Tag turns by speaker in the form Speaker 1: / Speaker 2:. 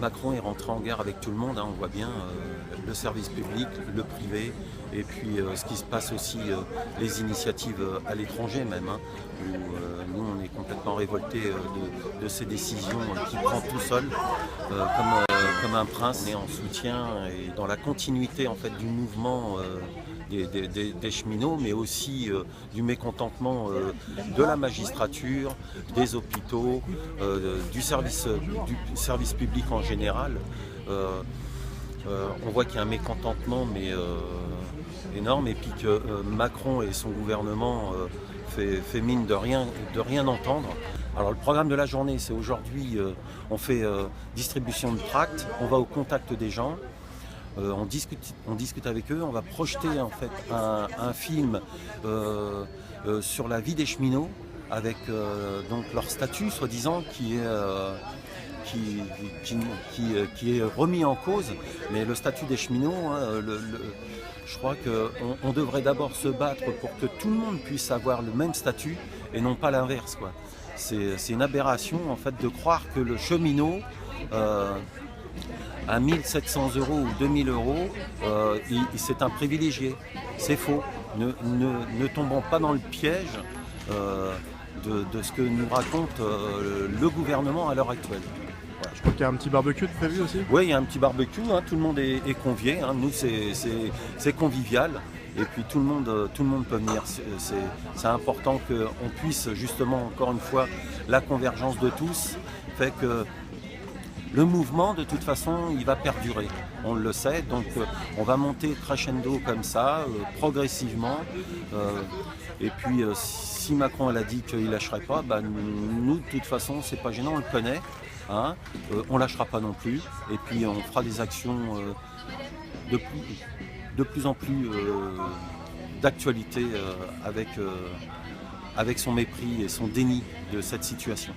Speaker 1: Macron est rentré en guerre avec tout le monde, hein, on voit bien le service public, le privé, et puis ce qui se passe aussi, les initiatives à l'étranger même, hein, où nous on est complètement révoltés de ces décisions qu'il prend tout seul, comme un prince. On est en soutien et dans la continuité en fait, du mouvement des cheminots, mais aussi du mécontentement de la magistrature, des hôpitaux, du service public en général. On voit qu'il y a un mécontentement mais énorme, et puis que Macron et son gouvernement fait mine de rien entendre. Alors le programme de la journée, c'est aujourd'hui, on fait distribution de tracts, on va au contact des gens. On discute avec eux, on va projeter en fait un film sur la vie des cheminots avec donc leur statut soi-disant qui est remis en cause, mais le statut des cheminots, hein, je crois qu'on devrait d'abord se battre pour que tout le monde puisse avoir le même statut et non pas l'inverse, quoi. C'est une aberration en fait de croire que le cheminot à 1 700 € ou 2 000 €, c'est un privilégié. C'est faux. Ne tombons pas dans le piège de ce que nous raconte le gouvernement à l'heure actuelle. Voilà.
Speaker 2: Je crois qu'il y a un petit barbecue de prévu aussi.
Speaker 1: Oui, il y a un petit barbecue, hein, tout le monde est convié. Hein. Nous, c'est convivial. Et puis tout le monde peut venir. C'est important qu'on puisse justement, encore une fois, la convergence de tous fait que le mouvement, de toute façon, il va perdurer. On le sait, donc on va monter crescendo comme ça, progressivement. Et puis, si Macron elle a dit qu'il ne lâcherait pas, bah, nous, de toute façon, c'est pas gênant, on le connaît. Hein, on ne lâchera pas non plus. Et puis, on fera des actions de plus en plus d'actualité avec son mépris et son déni de cette situation.